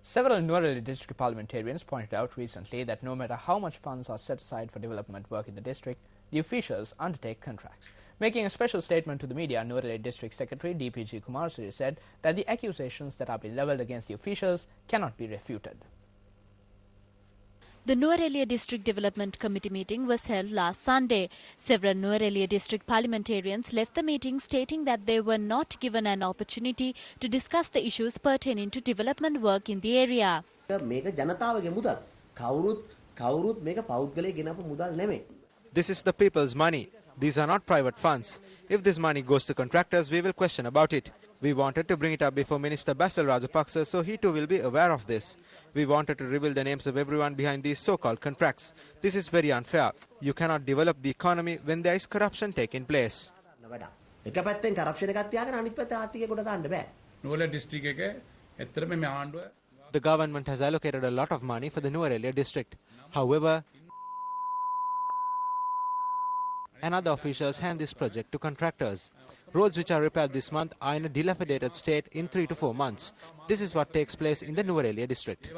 Several Nuwara district parliamentarians pointed out recently that no matter how much funds are set aside for development work in the district, the officials undertake contracts. Making a special statement to the media, Nuwara District Secretary DPG Kumarasiri said that the accusations that are being levelled against the officials cannot be refuted. The Nuwara District Development Committee meeting was held last Sunday. Several Nuwara District parliamentarians left the meeting stating that they were not given an opportunity to discuss the issues pertaining to development work in the area. This is the people's money. These are not private funds. If this money goes to contractors, we will question about it. We wanted to bring it up before Minister Basil Rajapaksa, so he too will be aware of this. We wanted to reveal the names of everyone behind these so-called contracts. This is very unfair. You cannot develop the economy when there is corruption taking place. The government has allocated a lot of money for the Nuwara district. However, and other officials hand this project to contractors. Roads which are repaired this month are in a dilapidated state in 3 to 4 months. This is what takes place in the Nuwara district.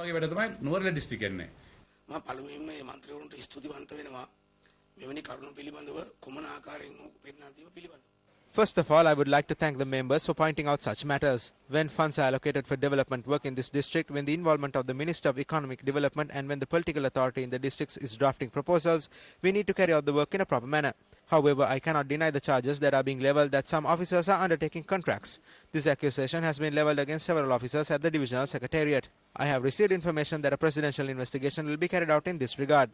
First of all, I would like to thank the members for pointing out such matters. When funds are allocated for development work in this district, when the involvement of the Minister of Economic Development and when the political authority in the districts is drafting proposals, we need to carry out the work in a proper manner. However, I cannot deny the charges that are being levelled that some officers are undertaking contracts. This accusation has been levelled against several officers at the Divisional Secretariat. I have received information that a presidential investigation will be carried out in this regard.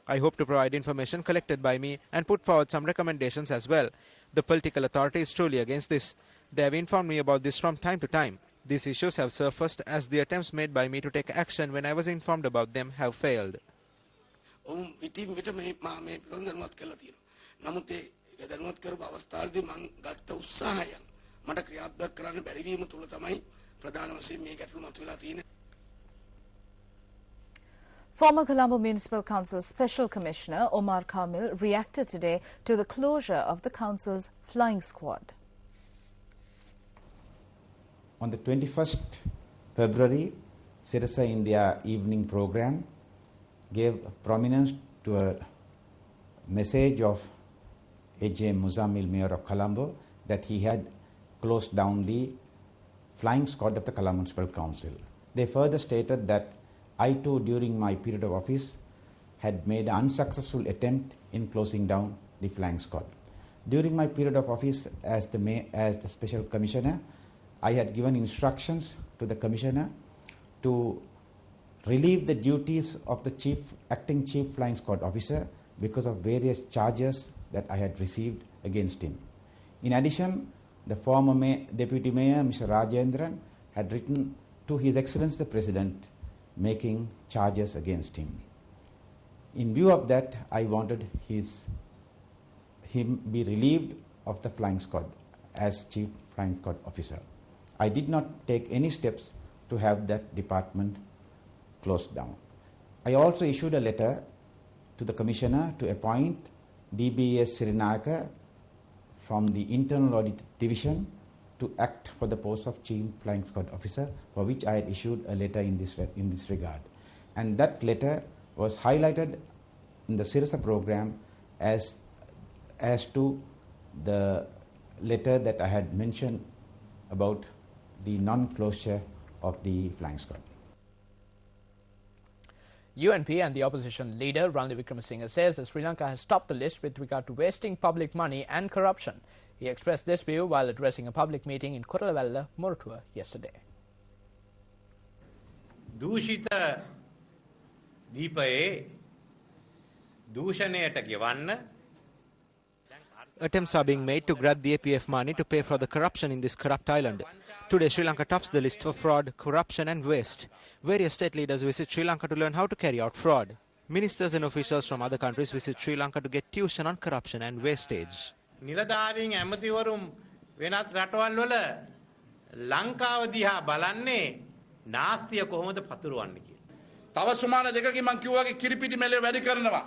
I hope to provide information collected by me and put forward some recommendations as well. The political authority is truly against this. They have informed me about this from time to time. These issues have surfaced as the attempts made by me to take action when I was informed about them have failed. Former Colombo Municipal Council Special Commissioner Omar Kamil reacted today to the closure of the council's flying squad. On the 21st February, Sirasa in their evening program gave prominence to a message of A.J. Muzammil, Mayor of Colombo, that he had closed down the flying squad of the Colombo Municipal Council. They further stated that I too, during my period of office, had made an unsuccessful attempt in closing down the flying squad. During my period of office as the Special Commissioner, I had given instructions to the Commissioner to relieve the duties of the acting Chief Flying Squad Officer because of various charges that I had received against him. In addition, the former Deputy Mayor, Mr. Rajendran, had written to His Excellency the President making charges against him. In view of that, I wanted him be relieved of the flying squad as Chief Flying Squad Officer. I did not take any steps to have that department closed down. I also issued a letter to the Commissioner to appoint DBS Sirinaka from the Internal Audit Division to act for the post of Chief Flying Squad Officer, for which I had issued a letter in this regard. And that letter was highlighted in the Sirasa program as to the letter that I had mentioned about the non-closure of the flying squad. UNP and the opposition leader Ranil Wickremesinghe says that Sri Lanka has topped the list with regard to wasting public money and corruption. He expressed this view while addressing a public meeting in Kotalavalla, Moratuwa yesterday. Dushita Deepaye Dushanayata Givanna. Attempts are being made to grab the APF money to pay for the corruption in this corrupt island. Today, Sri Lanka tops the list for fraud, corruption and waste. Various state leaders visit Sri Lanka to learn how to carry out fraud. Ministers and officials from other countries visit Sri Lanka to get tuition on corruption and wastage. නිලධාරීන් ඇමතිවරුම් වෙනත් රටවල් වල ලංකාව දිහා බලන්නේ නාස්තිය කොහොමද පතුරවන්නේ කියලා. තව සුමාන දෙකකින් මම කිව්වා කිරිපිටි මෙලේ වැඩි කරනවා.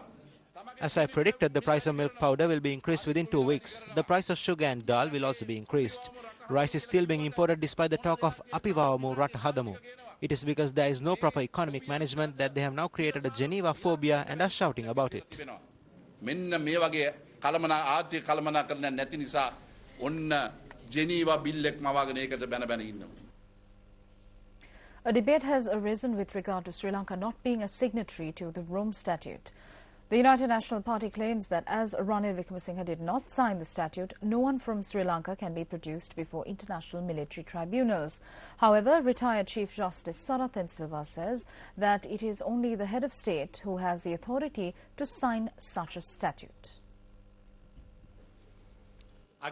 As I predicted, the price of milk powder will be increased within 2 weeks. The price of sugar and dal will also be increased. Rice is still being imported despite the talk of Apivawamu Rata Hadamu. It is because there is no proper economic management that they have now created a Geneva phobia and are shouting about it. A debate has arisen with regard to Sri Lanka not being a signatory to the Rome Statute. The United National Party claims that as Ranil Wickremesinghe did not sign the statute, no one from Sri Lanka can be produced before international military tribunals. However, retired Chief Justice Sarathan Silva says that it is only the head of state who has the authority to sign such a statute. I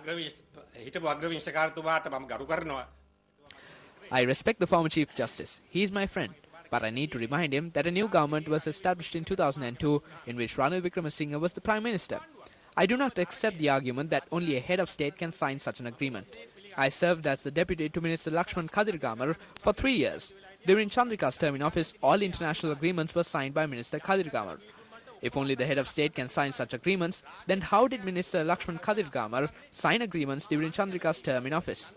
respect the former Chief Justice. He is my friend. But I need to remind him that a new government was established in 2002 in which Ranil Wickremesinghe was the Prime Minister. I do not accept the argument that only a head of state can sign such an agreement. I served as the deputy to Minister Lakshman Kadirgamar for 3 years. During Chandrika's term in office, all international agreements were signed by Minister Kadirgamar. If only the head of state can sign such agreements, then how did Minister Lakshman Kadirgamar sign agreements during Chandrika's term in office?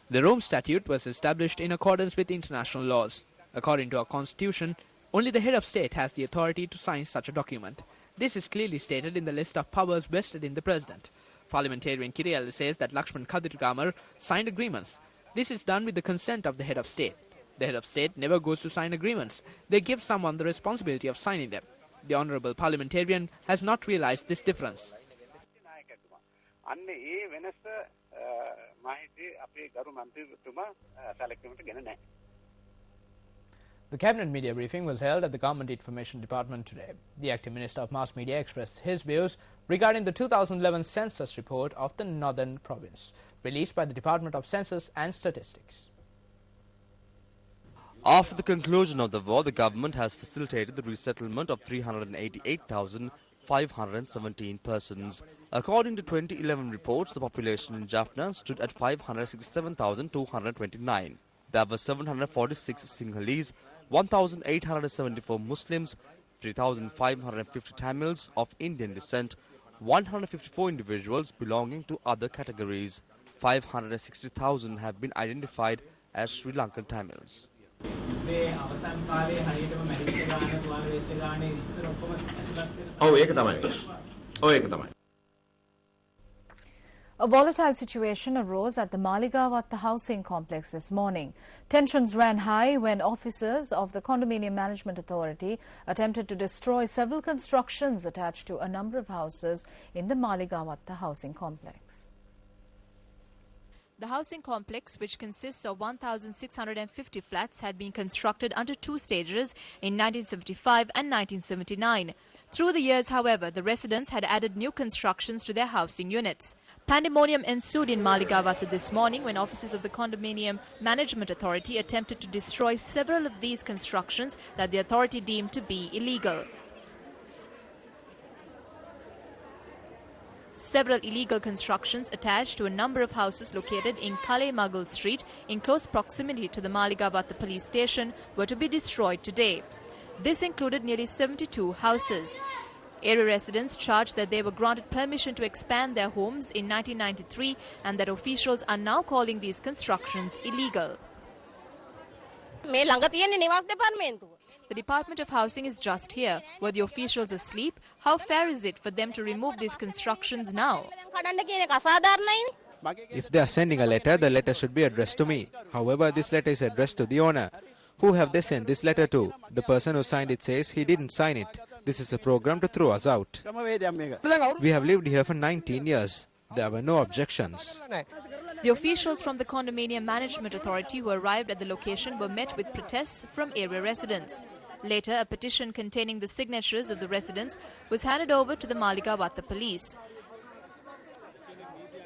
The Rome Statute was established in accordance with international laws. According to our constitution, only the head of state has the authority to sign such a document. This is clearly stated in the list of powers vested in the president. Parliamentarian Kiriyala says that Lakshman Kadirgamar signed agreements. This is done with the consent of the head of state. The head of state never goes to sign agreements. They give someone the responsibility of signing them. The honourable parliamentarian has not realised this difference. The Cabinet media briefing was held at the Government Information Department today. The Acting Minister of Mass Media expressed his views regarding the 2011 census report of the Northern Province, released by the Department of Census and Statistics. After the conclusion of the war, the government has facilitated the resettlement of 388,517 persons. According to 2011 reports, the population in Jaffna stood at 567,229. There were 746 Sinhalese, 1,874 Muslims, 3,550 Tamils of Indian descent, 154 individuals belonging to other categories. 560,000 have been identified as Sri Lankan Tamils. A volatile situation arose at the Maligawatta housing complex this morning. Tensions ran high when officers of the Condominium Management Authority attempted to destroy several constructions attached to a number of houses in the Maligawatta housing complex. The housing complex, which consists of 1,650 flats, had been constructed under 2 stages in 1975 and 1979. Through the years, however, the residents had added new constructions to their housing units. Pandemonium ensued in Maligawatta this morning when officers of the Condominium Management Authority attempted to destroy several of these constructions that the authority deemed to be illegal. Several illegal constructions attached to a number of houses located in Kale Magal Street in close proximity to the Maligawatta police station were to be destroyed today. This included nearly 72 houses. Area residents charged that they were granted permission to expand their homes in 1993 and that officials are now calling these constructions illegal. The Department of Housing is just here. Were the officials asleep? How fair is it for them to remove these constructions now? If they are sending a letter, the letter should be addressed to me. However, this letter is addressed to the owner. Who have they sent this letter to? The person who signed it says he didn't sign it. This is a program to throw us out. We have lived here for 19 years. There were no objections. The officials from the Condominium Management Authority who arrived at the location were met with protests from area residents. Later, a petition containing the signatures of the residents was handed over to the Maligawatta police.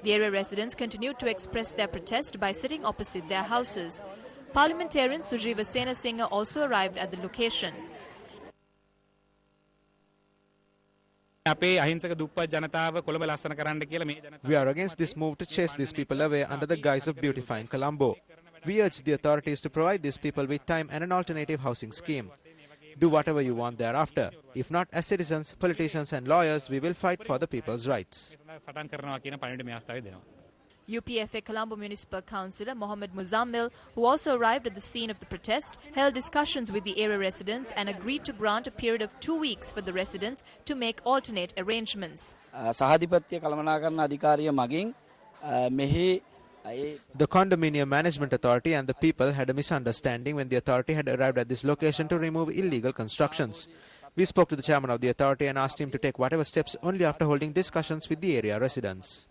The area residents continued to express their protest by sitting opposite their houses. Parliamentarian Sujiva Senasinghe also arrived at the location. අපේ අහිංසක දුප්පත් ජනතාව කොළඹ ලස්සන කරන්න කියලා මේ ජනතාව We are against this move to chase these people away under the guise of beautifying Colombo. We urge the authorities to provide these people with time and an alternative housing scheme. Do whatever you want thereafter. If not, as citizens, politicians and lawyers, we will fight for the people's rights. සටන් කරනවා කියන පණිවිඩ මේ අවස්ථාවේ දෙනවා. UPFA Colombo Municipal Councillor Mohammed Muzammil, who also arrived at the scene of the protest, held discussions with the area residents and agreed to grant a period of 2 weeks for the residents to make alternate arrangements. සහාධිපත්‍ය කළමනාකරන අධිකාරිය මගින් මෙහි The condominium management authority and the people had a misunderstanding when the authority had arrived at this location to remove illegal constructions. We spoke to the chairman of the authority and asked him to take whatever steps only after holding discussions with the area residents.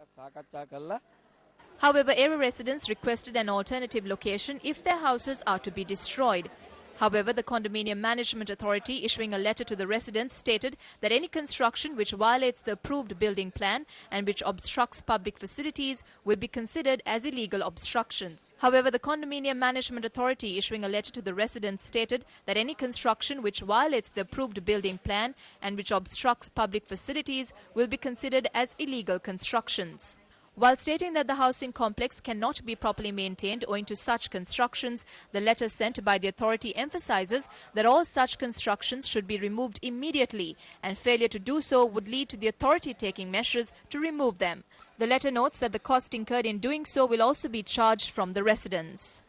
However, area residents requested an alternative location if their houses are to be destroyed. However, the Condominium Management Authority, issuing a letter to the residents, stated that any construction which violates the approved building plan and which obstructs public facilities will be considered as illegal obstructions. However, the Condominium Management Authority, issuing a letter to the residents, stated that any construction which violates the approved building plan and which obstructs public facilities will be considered as illegal constructions. While stating that the housing complex cannot be properly maintained owing to such constructions, the letter sent by the authority emphasizes that all such constructions should be removed immediately, and failure to do so would lead to the authority taking measures to remove them. The letter notes that the cost incurred in doing so will also be charged from the residents.